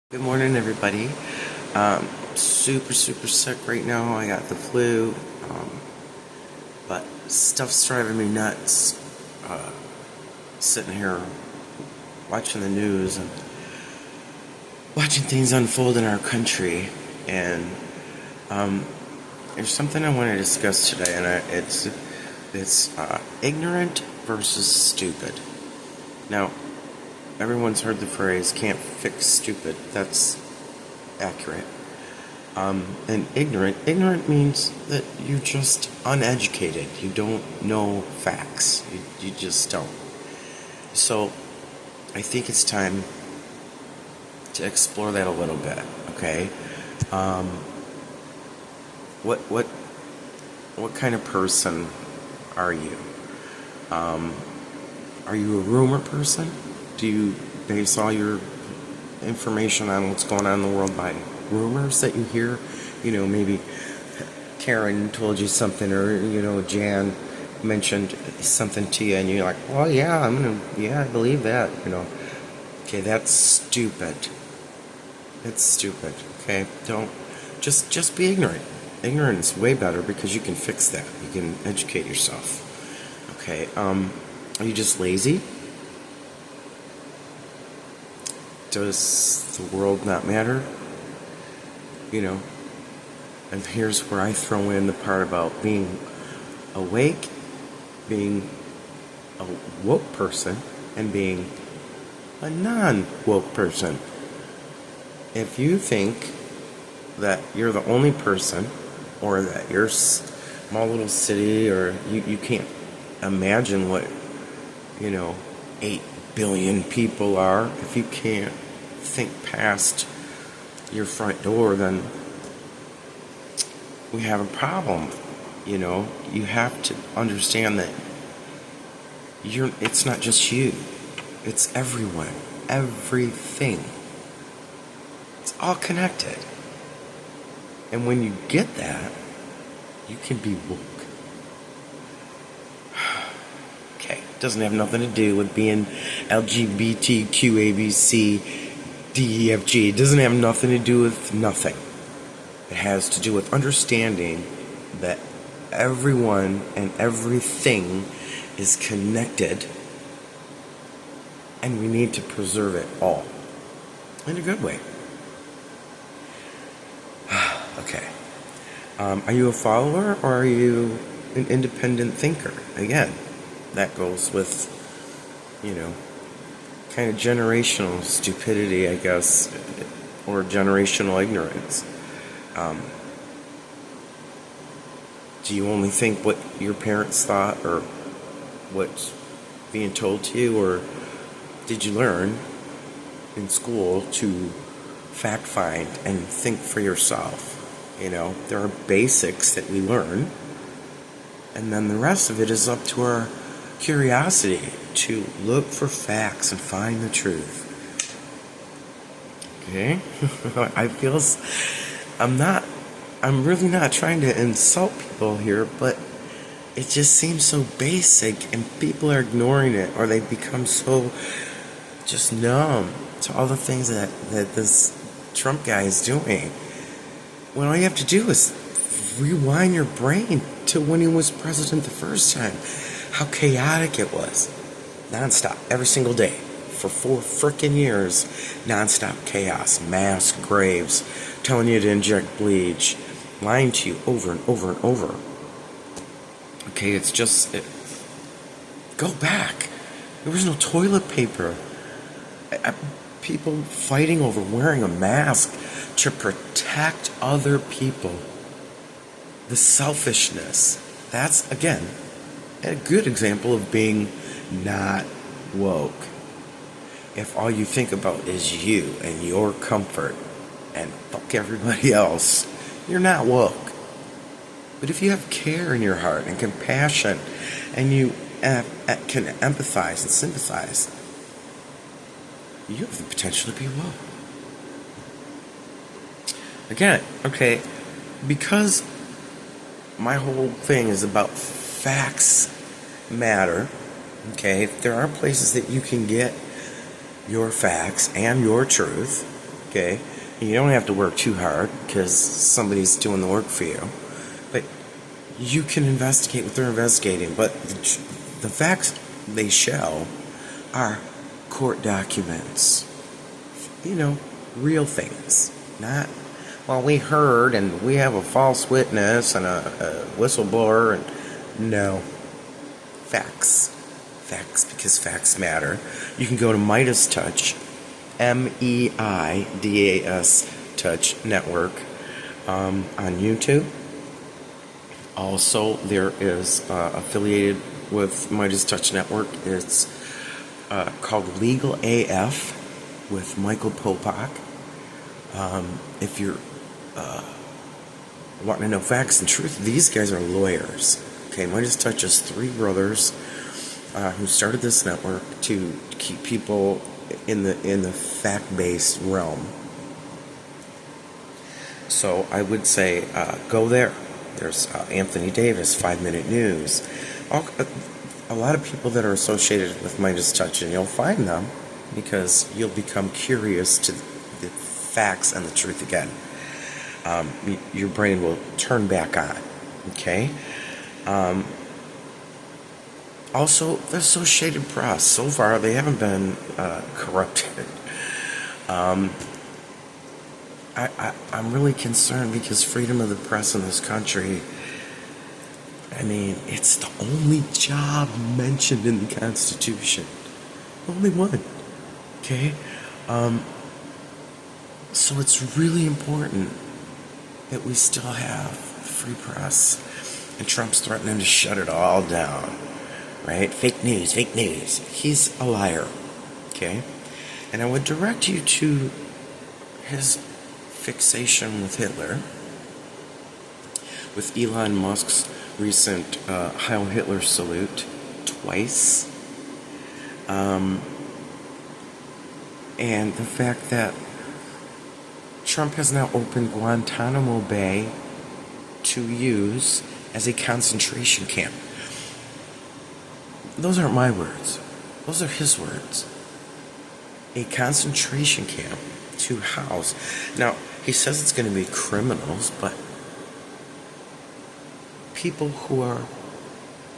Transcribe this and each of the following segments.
Good morning, everybody. Super sick right now. I got the flu, but stuff's driving me nuts. Sitting here watching the news and watching things unfold in our country, and there's something I want to discuss today, and it's ignorant versus stupid. Now, everyone's heard the phrase "can't fix stupid." That's accurate. And ignorant means that you're just uneducated. You don't know facts. You just don't. So I think it's time to explore that a little bit. Okay. What kind of person are you? Are you a rumor person? Do you base all your information on what's going on in the world by rumors that you hear? Maybe Karen told you something, or Jan mentioned something to you, and you're like, well, yeah, I believe that. Okay, that's stupid. It's stupid. Okay, don't just be ignorant. Ignorance is way better because you can fix that. You can educate yourself. Okay, are you just lazy? Does the world not matter? And here's where I throw in the part about being awake, being a woke person, and being a non-woke person. If you think that you're the only person, or that your small little city, or you can't imagine what 8 billion people are, if you can't think past your front door, then we have a problem. You have to understand that it's not just you, it's everyone, everything. It's all connected. And when you get that, you can be woke. Okay, it doesn't have nothing to do with being LGBTQABC DEFG. It doesn't have nothing to do with nothing. It has to do with understanding that everyone and everything is connected, and we need to preserve it all in a good way. Okay. Are you a follower, or are you an independent thinker? Again, that goes with, kind of generational stupidity, I guess, or generational ignorance. Do you only think what your parents thought, or what's being told to you, or did you learn in school to fact find and think for yourself? There are basics that we learn, and then the rest of it is up to our curiosity to look for facts and find the truth. Okay? I'm really not trying to insult people here, but it just seems so basic, and people are ignoring it, or they become so just numb to all the things that this Trump guy is doing. When all you have to do is rewind your brain to when he was president the first time. How chaotic it was. Non-stop, every single day. For 4 frickin' years. Non-stop chaos. Mass graves. Telling you to inject bleach. Lying to you over and over and over. Okay, it's just... go back. There was no toilet paper. People fighting over wearing a mask to protect other people. The selfishness. That's, again, a good example of being not woke. If all you think about is you and your comfort and fuck everybody else, you're not woke. But if you have care in your heart and compassion, and you can empathize and sympathize, you have the potential to be woke. Again, okay, because my whole thing is about facts matter, okay, there are places that you can get your facts and your truth, okay? You don't have to work too hard because somebody's doing the work for you. But you can investigate what they're investigating. But the facts they show are court documents. Real things. Not, well, we heard and we have a false witness and a whistleblower. And no. Facts. Facts, because facts matter. You can go to Midas Touch, MEIDAS Touch Network on YouTube. Also, there is affiliated with Midas Touch Network. It's called Legal AF with Michael Popak. If you're wanting to know facts and truth, these guys are lawyers. Okay, Midas Touch is three brothers who started this network to keep people in the fact-based realm. So I would say go there. There's Anthony Davis, 5 Minute News. A lot of people that are associated with Midas Touch, and you'll find them because you'll become curious to the facts and the truth again. Your brain will turn back on. Okay? Also, the Associated Press. So far, they haven't been corrupted. I'm really concerned because freedom of the press in this country, I mean, it's the only job mentioned in the Constitution. Only one. Okay? So it's really important that we still have free press. And Trump's threatening to shut it all down. Right? Fake news, fake news. He's a liar. Okay? And I would direct you to his fixation with Hitler, with Elon Musk's recent Heil Hitler salute twice, and the fact that Trump has now opened Guantanamo Bay to use as a concentration camp. Those aren't my words. Those are his words. A concentration camp to house. Now, he says it's going to be criminals, but people who are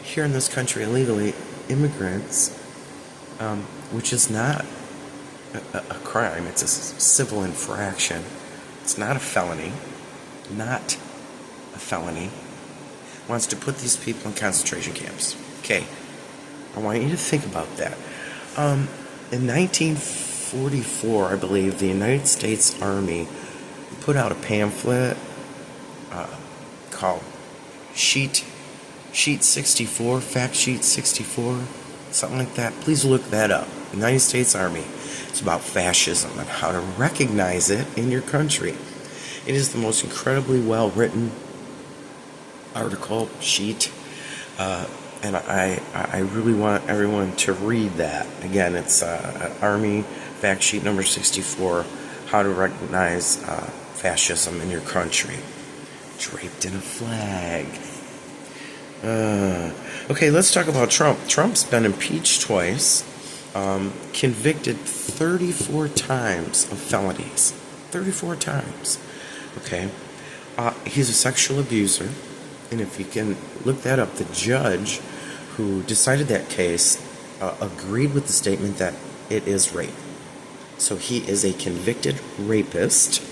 here in this country illegally, immigrants, which is not a crime. It's a civil infraction. It's not a felony. Not a felony. Wants to put these people in concentration camps. Okay. I want you to think about that. In 1944, I believe, the United States Army put out a pamphlet called Sheet 64, Fact Sheet 64, something like that. Please look that up. United States Army. It's about fascism and how to recognize it in your country. It is the most incredibly well-written article, sheet, and I really want everyone to read that. Again, it's Army Fact Sheet number 64, how to recognize fascism in your country. Draped in a flag. Okay, let's talk about Trump. Trump's been impeached twice, convicted 34 times of felonies. 34 times. Okay? He's a sexual abuser. And if you can look that up, the judge who decided that case agreed with the statement that it is rape. So he is a convicted rapist.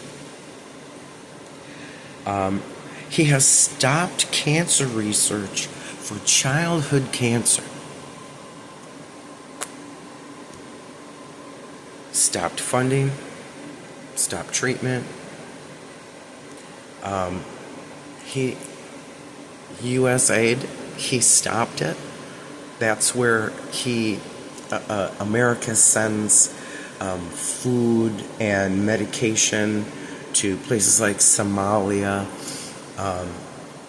He has stopped cancer research for childhood cancer. Stopped funding. Stopped treatment. USAID, he stopped it. That's where America sends food and medication to places like Somalia,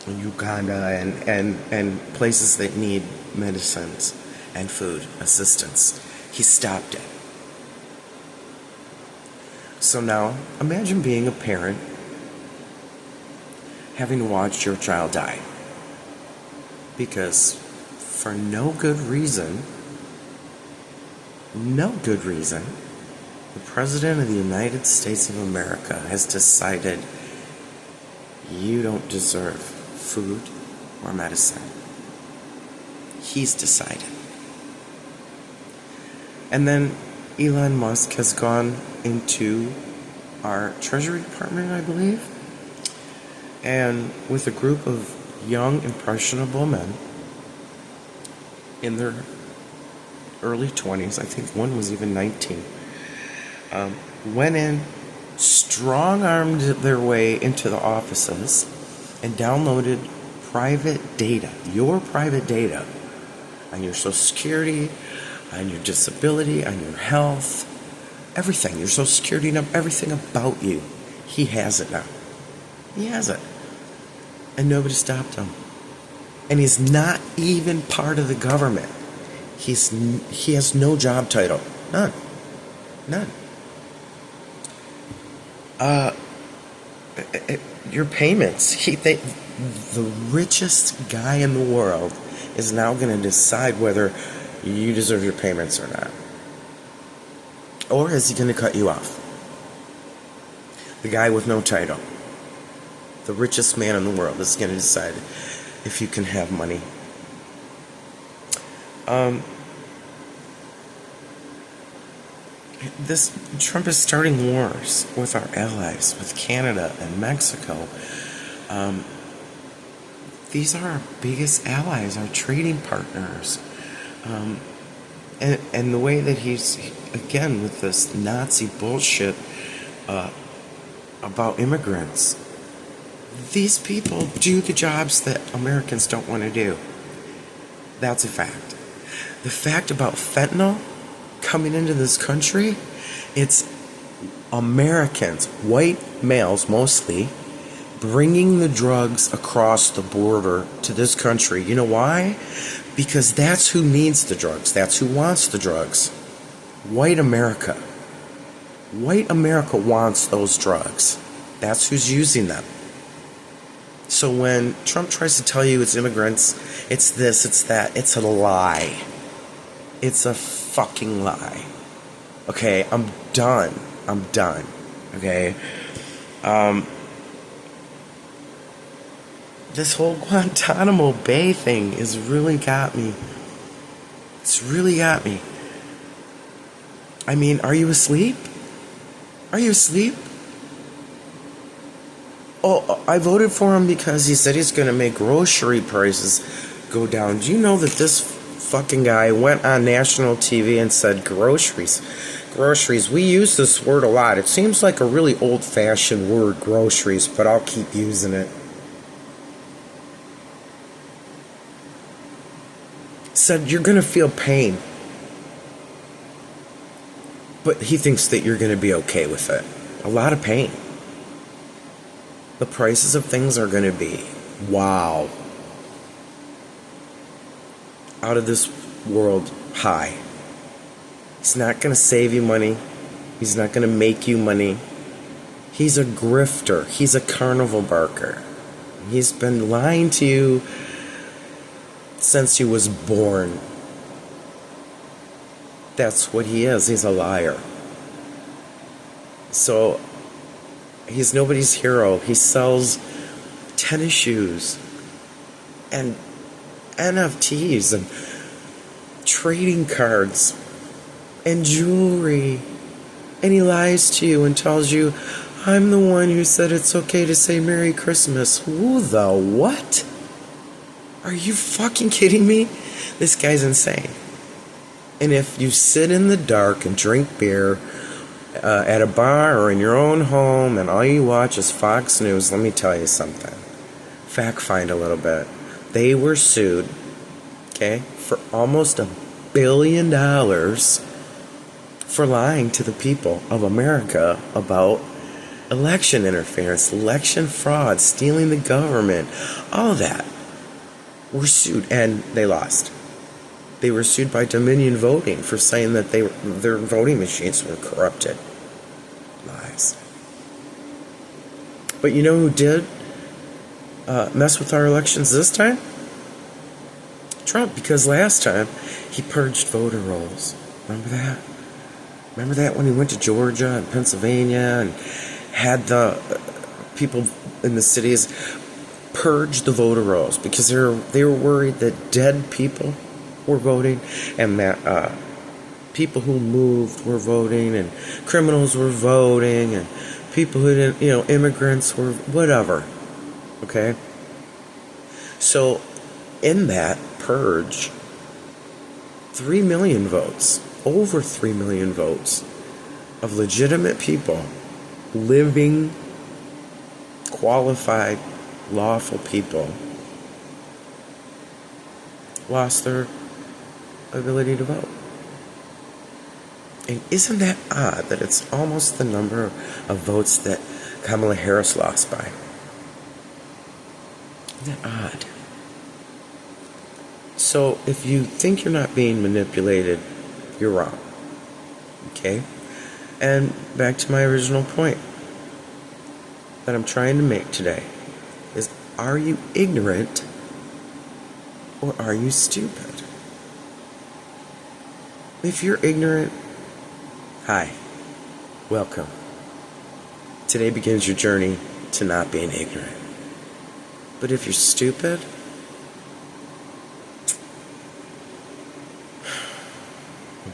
Uganda, and places that need medicines and food assistance. He stopped it. So now, imagine being a parent having watched your child die. Because for no good reason, The President of the United States of America has decided you don't deserve food or medicine. He's decided. And then Elon Musk has gone into our Treasury Department, I believe, and with a group of young, impressionable men in their early 20s, I think one was even 19, went in, strong-armed their way into the offices, and downloaded private data, your private data, on your Social Security, on your disability, on your health, everything, your Social Security number, everything about you. He has it now. He has it. And nobody stopped him. And he's not even part of the government. He has no job title. None. Your payments. The richest guy in the world is now going to decide whether you deserve your payments or not. Or is he going to cut you off? The guy with no title, the richest man in the world, is going to decide if you can have money. Trump is starting wars with our allies, with Canada and Mexico. These are our biggest allies, our trading partners. And the way that he's, again, with this Nazi bullshit about immigrants. These people do the jobs that Americans don't want to do. That's a fact. The fact about fentanyl coming into this country, it's Americans, white males mostly, bringing the drugs across the border to this country. You know why? Because that's who needs the drugs. That's who wants the drugs. White America. White America wants those drugs. That's who's using them. So when Trump tries to tell you it's immigrants, it's this, it's that, it's a lie. It's a fucking lie. Okay, I'm done. Okay? This whole Guantanamo Bay thing has really got me. It's really got me. I mean, are you asleep? Are you asleep? Oh, I voted for him because he said he's going to make grocery prices go down. Do you know that this fucking guy went on national TV and said groceries? Groceries. We use this word a lot. It seems like a really old-fashioned word, groceries, but I'll keep using it. Said you're going to feel pain. But he thinks that you're going to be okay with it. A lot of pain. The prices of things are going to be, wow, out of this world high. He's not going to save you money. He's not going to make you money. He's a grifter. He's a carnival barker. He's been lying to you since he was born. That's what he is. He's a liar. So he's nobody's hero. He sells tennis shoes and NFTs and trading cards and jewelry. And he lies to you and tells you, I'm the one who said it's okay to say Merry Christmas. Who the what? Are you fucking kidding me? This guy's insane. And if you sit in the dark and drink beer at a bar or in your own home and all you watch is Fox News, let me tell you something. Fact find a little bit. They were sued, okay, for almost $1 billion for lying to the people of America about election interference, election fraud, stealing the government, all that. Were sued and they lost. They were sued by Dominion Voting for saying that their voting machines were corrupted. Lies. But you know who did mess with our elections this time? Trump, because last time he purged voter rolls. Remember that? Remember that when he went to Georgia and Pennsylvania and had the people in the cities purge the voter rolls because they were worried that dead people were voting and that people who moved were voting and criminals were voting and people who didn't, immigrants were whatever. Okay? So in that purge, 3 million votes, over 3 million votes of legitimate people, living, qualified, lawful people, lost their ability to vote. And isn't that odd that it's almost the number of votes that Kamala Harris lost by? Isn't that odd? So if you think you're not being manipulated, you're wrong. Okay? And back to my original point that I'm trying to make today is, are you ignorant or are you stupid? If you're ignorant, hi, welcome. Today begins your journey to not being ignorant. But if you're stupid,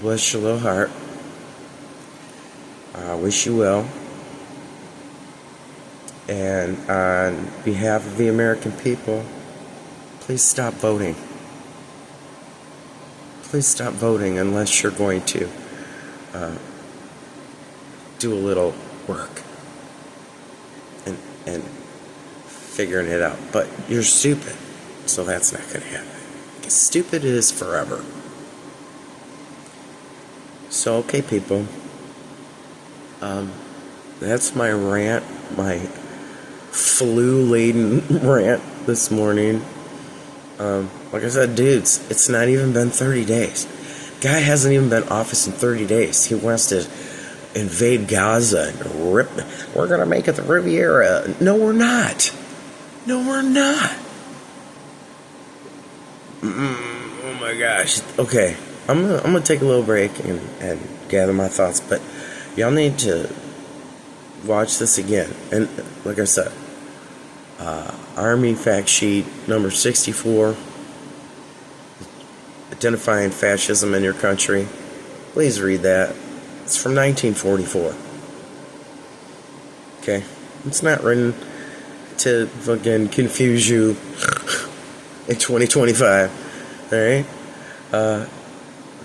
bless your little heart. I wish you well. And on behalf of the American people, please stop voting. Please stop voting unless you're going to do a little work and figuring it out. But you're stupid, so that's not going to happen. Because stupid is forever. So, okay, people. That's my rant, my flu-laden rant this morning. Like I said, dudes, it's not even been 30 days. Guy hasn't even been in office in 30 days. He wants to invade Gaza and rip. We're going to make it the Riviera. No, we're not. No, we're not. Oh my gosh. Okay, I'm gonna take a little break and gather my thoughts, but y'all need to watch this again. And like I said, Army fact sheet number 64, identifying fascism in your country. Please read that. It's from 1944. Okay? It's not written to fucking confuse you in 2025. Alright?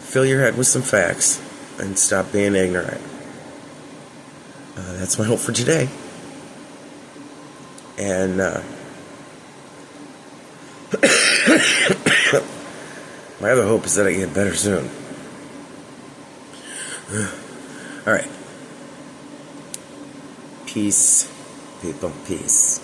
Fill your head with some facts and stop being ignorant. That's my hope for today. And my other hope is that I get better soon. Alright. Peace, people. Peace.